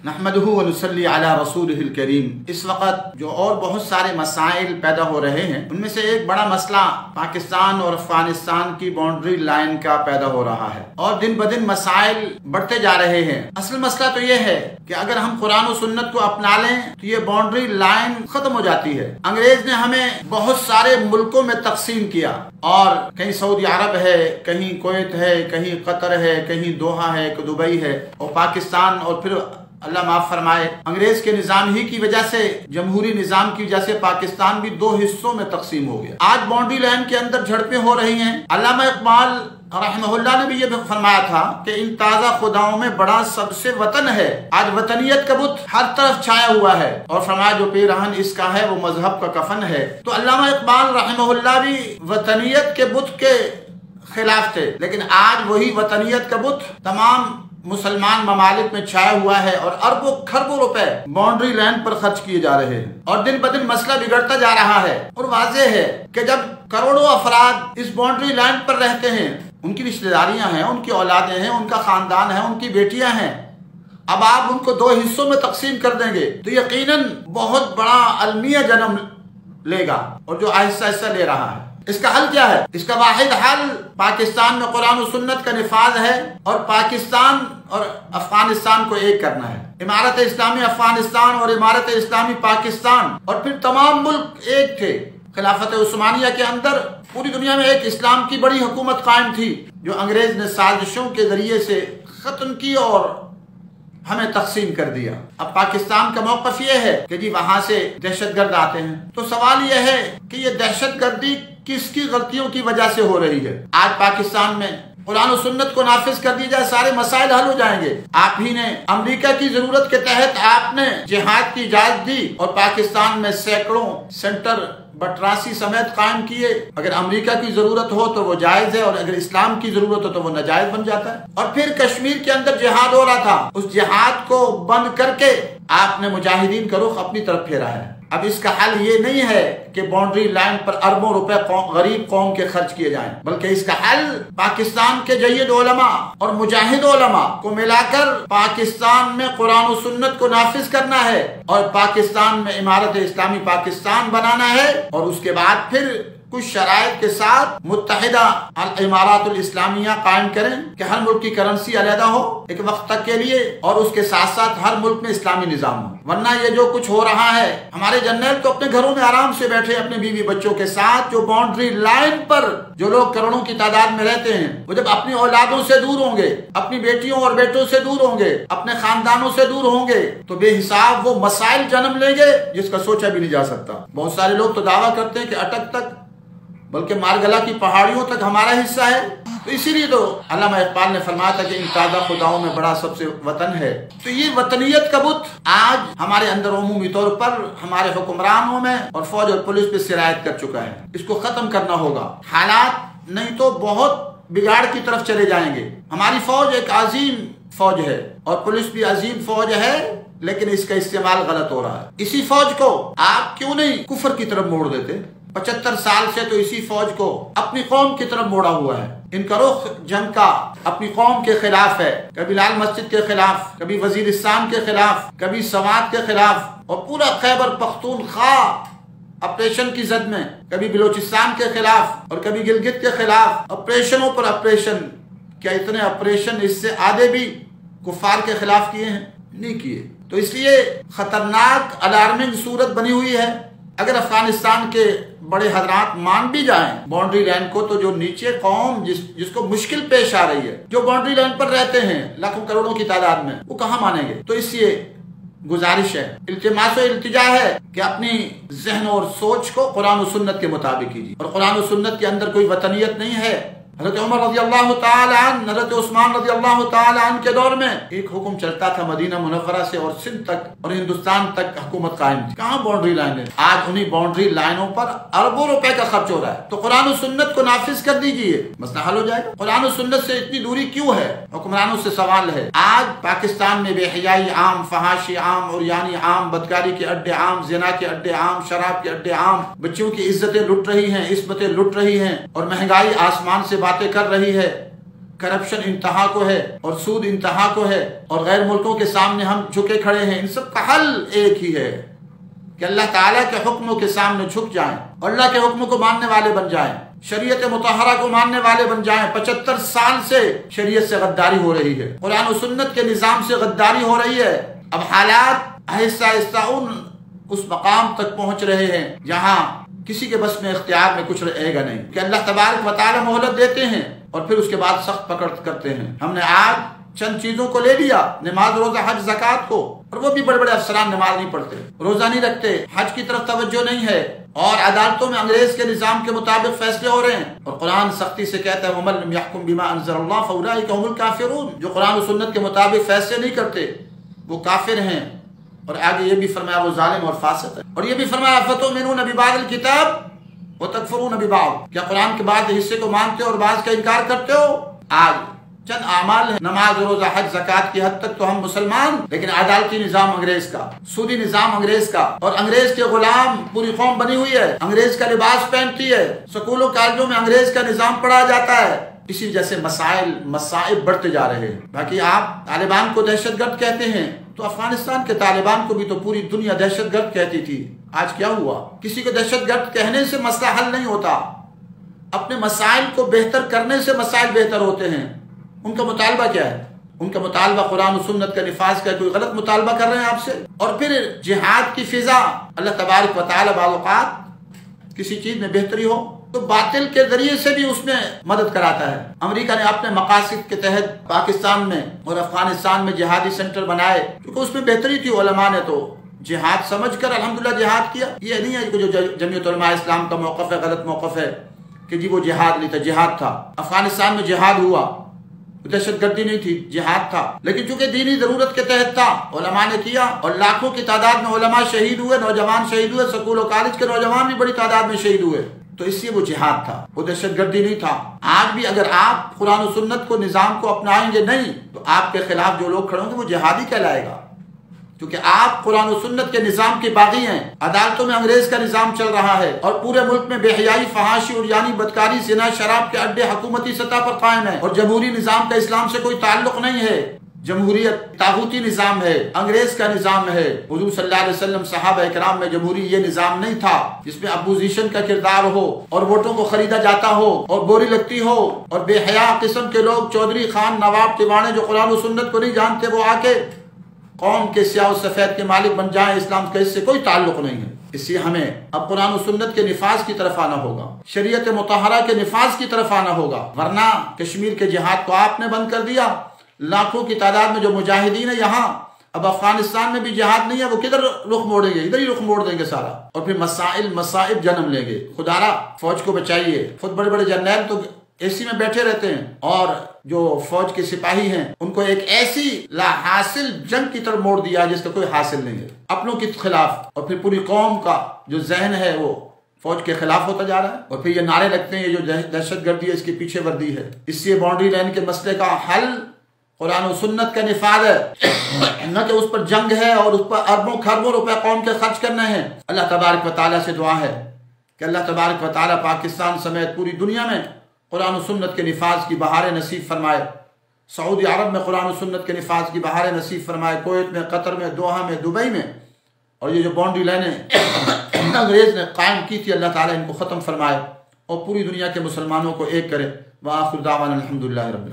नहमदुहु व नुसल्ली अला रसूलिहिल करीम। इस वक्त जो और बहुत सारे मसाइल पैदा हो रहे हैं, उनमें से एक बड़ा मसला पाकिस्तान और अफगानिस्तान की बाउंड्री लाइन का पैदा हो रहा है और दिन ब दिन मसाइल बढ़ते जा रहे हैं। असल मसला तो ये है कि अगर हम कुरान और सुन्नत को अपना लें तो ये बाउंड्री लाइन खत्म हो जाती है। अंग्रेज ने हमें बहुत सारे मुल्कों में तकसीम किया और कहीं सऊदी अरब है, कहीं कुवैत है, कहीं कतर है, कहीं दोहा है, दुबई है और पाकिस्तान, और फिर अल्लाह माफ फरमाए अंग्रेज के निजाम ही की वजह से, जमहूरी निजाम की वजह से पाकिस्तान भी दो हिस्सों में तकसीम हो गया। आज बाउंड्री लाइन के अंदर झड़पें हो रही हैं। अल्लामा इकबाल रहमहुल्लाह ने भी ये फरमाया था कि इन ताज़ा खुदाओं में बड़ा सबसे वतन है। आज वतनियत का बुत हर तरफ छाया हुआ है और फरमाया जो पेरहन इसका है वो मजहब का कफन है। तो अल्लामा इकबाल रहमहुल्लाह भी वतनियत के बुत के खिलाफ थे, लेकिन आज वही वतनियत का बुत तमाम मुसलमान ममालिक में छाया हुआ है और अरबों खरबों रुपए बाउंड्री लाइन पर खर्च किए जा रहे हैं और दिन ब दिन मसला बिगड़ता जा रहा है। और वाज़ेह है कि जब करोड़ों अफराद इस बाउंड्री लाइन पर रहते हैं, उनकी रिश्तेदारियां हैं, उनकी औलादें हैं, उनका खानदान है, उनकी बेटियां हैं, अब आप उनको दो हिस्सों में तकसीम कर देंगे तो यकीनन बहुत बड़ा अलमिया जन्म लेगा और जो आहिस्ता आहिस्ता ले रहा है। इसका हल क्या है? इसका वाहिद हल पाकिस्तान में कुरान और सुन्नत का निफाज है और पाकिस्तान और अफगानिस्तान को एक करना है। इमारत इस्लामी अफगानिस्तान और इमारत इस्लामी पाकिस्तान और फिर तमाम मुल्क एक थे। खिलाफत उस्मानिया के अंदर पूरी दुनिया में एक इस्लाम की बड़ी हुकूमत कायम थी जो अंग्रेज ने साजिशों के जरिए से खत्म की और हमें तकसीम कर दिया। अब पाकिस्तान का मौकफ ये है कि जी वहां से दहशतगर्द आते हैं। तो सवाल यह है कि ये दहशतगर्दी किसकी गलतियों की वजह से हो रही है? आज पाकिस्तान में कुरान और सुन्नत को नाफिज कर दिया जाए, सारे मसाइल हल हो जाएंगे। आप ही ने अमेरिका की जरूरत के तहत आपने जिहाद की इजाजत दी और पाकिस्तान में सैकड़ों सेंटर बटरासी समेत कायम किए। अगर अमेरिका की जरूरत हो तो वो जायज है और अगर इस्लाम की जरूरत हो तो वो नाजायज बन जाता है। और फिर कश्मीर के अंदर जिहाद हो रहा था, उस जिहाद को बंद करके आपने मुजाहिदीन का रुख अपनी तरफ फेरा है। अब इसका हल ये नहीं है कि बाउंड्री लाइन पर अरबों रुपए गरीब कौम के खर्च किए जाएं, बल्कि इसका हल पाकिस्तान के जय्यद उलमा और मुजाहिद उलमा को मिलाकर पाकिस्तान में कुरान और सुन्नत को नाफिज करना है और पाकिस्तान में इमारत इस्लामी पाकिस्तान बनाना है और उसके बाद फिर कुछ शराइत के साथ मुत्तहिदा इमारातुल इस्लामिया कायम करें कि हर मुल्क की करेंसी अलहदा हो एक वक्त तक के लिए और उसके साथ साथ हर मुल्क में इस्लामी निजाम हो। वरना ये जो कुछ हो रहा है, हमारे जनरल तो अपने घरों में आराम से बैठे अपने बीवी बच्चों के साथ, जो बाउंड्री लाइन पर जो लोग करोड़ों की तादाद में रहते हैं, वो जब अपनी औलादों से दूर होंगे, अपनी बेटियों और बेटों से दूर होंगे, अपने खानदानों से दूर होंगे, तो बेहिसाब वो मसाइल जन्म लेंगे जिसका सोचा भी नहीं जा सकता। बहुत सारे लोग तो दावा करते हैं कि अटक तक बल्कि मारगला की पहाड़ियों तक हमारा हिस्सा है। तो इसीलिए तो अल्लामा इकबाल ने फरमाया था कि इन ताज़ा खुदाओं में बड़ा सबसे वतन है। तो ये वतनियत का बुत आज हमारे अंदर उमूमी तौर पर हमारे हुक्मरानों में और फौज और पुलिस पे सिरायत कर चुका है। इसको खत्म करना होगा, हालात नहीं तो बहुत बिगाड़ की तरफ चले जाएंगे। हमारी फौज एक अजीम फौज है और पुलिस भी अजीम फौज है, लेकिन इसका इस्तेमाल गलत हो रहा है। इसी फौज को आप क्यों नहीं कुफर की तरफ मोड़ देते? 75 साल से तो इसी फौज को अपनी कौम की तरफ मोड़ा हुआ है। इनका रुख जंग का अपनी कौम के खिलाफ है, कभी लाल मस्जिद के खिलाफ, कभी वजीरिस्तान के खिलाफ, कभी सवात के खिलाफ और पूरा खैबर पख्तूनख्वा ऑपरेशन की जद में, कभी बलोचिस्तान के खिलाफ और कभी गिलगित के खिलाफ। ऑपरेशनों पर ऑपरेशन, क्या इतने ऑपरेशन इससे आधे भी कुफार के खिलाफ किए हैं? नहीं किए। तो इसलिए खतरनाक अलार्मिंग सूरत बनी हुई है। अगर अफगानिस्तान के बड़े हजरात मान भी जाएं बाउंड्री लाइन को, तो जो नीचे कौम जिसको मुश्किल पेश आ रही है, जो बाउंड्री लाइन पर रहते हैं लाखों करोड़ों की तादाद में, वो कहाँ मानेंगे? तो इसलिए गुजारिश है, इल्तिमास और इल्तिजा है कि अपनी जहन और सोच को कुरान और सुन्नत के मुताबिक कीजिए। और कुरान और सुन्नत के अंदर कोई वतनियत नहीं है। हज़रत उमर रज़ियल्लाहु ताला अन्हु, हज़रत उस्मान रज़ियल्लाहु ताला अन्हु के दौर में एक हुक्म चलता था मदीना मुनव्वरा से और सिंध तक और हिंदुस्तान तक हुकूमत कायम थी। कहाँ बाउंड्री लाइन है? आज उन्हीं बाउंड्री लाइनों पर अरबों रुपए का खर्च हो रहा है। तो कुरान और सुन्नत को नाफिज कर दीजिए, मसला हल हो जाएगा। कुरान और सुन्नत से इतनी दूरी क्यों है? हुक्मरानों से सवाल है। आज पाकिस्तान में बेहयाई आम, फहाशी आम, उरियानी आम, बदकारी के अड्डे आम, जिना के अड्डे आम, शराब के अड्डे आम, बच्चों की इज्जतें लुट रही हैं, इस्मतें लुट रही हैं और महंगाई आसमान से बातें कर रही है। करप्शन इंतहा को है और सूद इंतहा को है और गैर मुल्कों के सामने हम झुके खड़े हैं, इन सब का हल एक ही है कि अल्लाह ताला के हुक्मों के सामने झुक जाएं और अल्लाह के हुक्म को मानने वाले बन जाएं, शरीयत मुतहरा को मानने वाले बन जाएं। 75 साल से शरीयत से गद्दारी हो रही है, कुरान और सुन्नत के निजाम से गद्दारी हो रही है। अब हालात आहिस्ता आहिस्ता उस मकाम तक पहुंच रहे हैं जहां किसी के बस में इख्तियार में कुछ रहेगा नहीं कि अल्लाह तबारक व तआला मोहलत देते हैं और फिर उसके बाद सख्त पकड़ करते हैं। हमने आज चंद चीजों को ले लिया, नमाज, रोजा, हज, ज़कात को, और वो भी बड़े बड़े अफसरान नमाज नहीं पढ़ते, रोजा नहीं रखते, हज की तरफ तवज्जो नहीं है, और अदालतों में अंग्रेज के निजाम के मुताबिक फैसले हो रहे हैं। और कुरान सख्ती से कहता है वमन लम यहकुम बिमा अंज़लल्लाह फउलाइका हुमुल काफिरून, जो कुरान और सुन्नत के मुताबिक फैसले नहीं करते वो काफिर हैं। और आगे ये भी फरमाया वो जालिम और फासिक है। और ये भी फरमाया अफतुमिनून बिबादिल किताब व तकफुरून बिबाद, क्या कुरान के बाद हिस्से को मानते हो और बाज का इनकार करते हो। आज चंद आमाल है, नमाज, रोजा, हज, ज़कात की हद तक तो हम मुसलमान, लेकिन अदालती निजाम अंग्रेज का, सूदी निजाम अंग्रेज का, और अंग्रेज के गुलाम पूरी कौम बनी हुई है, अंग्रेज का लिबास पहनती है, स्कूलों कॉलेजों में अंग्रेज का निजाम पढ़ाया जाता है। इसी जैसे मसाइब बढ़ते जा रहे हैं। बाकी आप तालिबान को दहशतगर्द कहते हैं, तो अफगानिस्तान के तालिबान को भी तो पूरी दुनिया दहशतगर्द कहती थी। आज क्या हुआ? किसी को दहशतगर्द कहने से मसला हल नहीं होता, अपने मसाइल को बेहतर करने से मसाइल बेहतर होते हैं। उनका मुतालबा क्या है? उनका मुतालबा कुरान और सुन्नत का निफाज का, कोई गलत मुतालबा कर रहे हैं आपसे। और फिर जिहाद की फिजा, अल्लाह तबारक व तआला बावक़ात किसी चीज में बेहतरी हो तो बातिल के जरिए से भी उसमें मदद कराता है। अमेरिका ने अपने मकासद के तहत पाकिस्तान में और अफगानिस्तान में जिहादी सेंटर बनाए, क्योंकि उसमें बेहतरी थी। उलमा ने तो जिहाद समझकर अल्हम्दुलिल्लाह जिहाद किया। ये नहीं है कि जो जमीयत उलमा इस्लाम का मौक़िफ़ है गलत मौक़िफ़ है कि जी वो जिहाद नहीं था, जिहाद था। अफगानिस्तान में जिहाद हुआ, दहशतगर्दी नहीं थी, जिहाद था, लेकिन चूंकि दीनी जरूरत के तहत था, उलमा ने किया और लाखों की तादाद में उलमा शहीद हुए, नौजवान शहीद हुए, स्कूल और कॉलेज के नौजवान भी बड़ी तादाद में शहीद हुए। तो इसलिए वो जिहाद था, वो दहशतगर्दी नहीं था। आज भी अगर आप कुरान और सुन्नत को, निजाम को अपनाएंगे नहीं तो आपके खिलाफ जो लोग खड़े होंगे वो जिहादी कहलाएगा, क्योंकि आप कुरान और सुन्नत के निजाम के बागी हैं। अदालतों में अंग्रेज का निजाम चल रहा है और पूरे मुल्क में बेहयाई, फहाशी और यानी बदकारी, जिना, शराब के अड्डे हुकूमती सतह पर कायम है। और जमहूरी निजाम का इस्लाम से कोई ताल्लुक नहीं है। जमहूरियत तागूती निजाम है, अंग्रेज का निजाम है। हुजूर सल्लल्लाहु अलैहि वसल्लम, सहाबा इकराम में जमहूरी ये निजाम नहीं था जिसमें अपोजिशन का किरदार हो और वोटों को खरीदा जाता हो और बोरी लगती हो और बेहया किस्म के लोग, चौधरी, खान, नवाब, तिवाने, जो कुरान और सुन्नत को नहीं जानते, वो आके कौम के स्याह और सफेद के मालिक बन जाए। इस्लाम का इससे कोई ताल्लुक नहीं है। इसलिए हमें अब कुरान और सुन्नत के निफाज की तरफ आना होगा, शरीयत मुतहरा के निफाज की तरफ आना होगा। वरना कश्मीर के जिहाद को आपने बंद कर दिया। लाखों की तादाद में जो मुजाहिदीन है यहाँ, अब अफगानिस्तान में भी जिहाद नहीं है, वो किधर रुख मोड़ेंगे? इधर ही रुख मोड़ देंगे सारा, और फिर मसाइब जन्म लेंगे। खुदारा फौज को बचाइए। खुद बड़े बड़े जर्नैल तो एसी में बैठे रहते हैं और जो फौज के सिपाही हैं उनको एक ऐसी लाहासिल जंग की तरफ मोड़ दिया जिसका कोई हासिल नहीं है, अपनों के खिलाफ। और फिर पूरी कौम का जो जहन है वो फौज के खिलाफ होता जा रहा है। और फिर ये नारे लगते हैं, ये जो दहशतगर्दी है इसके पीछे वर्दी है। इससे बाउंड्री लाइन के मसले का हल कुरान और सुन्नत का निफाज है, न कि उस पर जंग है और उस पर अरबों खरबों रुपए कौम के खर्च करने हैं। अल्लाह तबारक व तआला से दुआ है कि अल्लाह तबारक व तआला पाकिस्तान समेत पूरी दुनिया में कुरान और सुन्नत के निफाज की बहारें नसीब फरमाए। सऊदी अरब में कुरान और सुन्नत के निफाज की बहारें नसीब फरमाए, कुवैत में, कतर में, दोहा में, दुबई में। और ये जो बाउंड्री लाइनें अंग्रेज ने कायम की थी, अल्लाह ताला इनको ख़त्म फरमाए और पूरी दुनिया के मुसलमानों को एक करे। व आखिर दावाना अल्हम्दुलिल्लाहि रब्बिल आलमीन।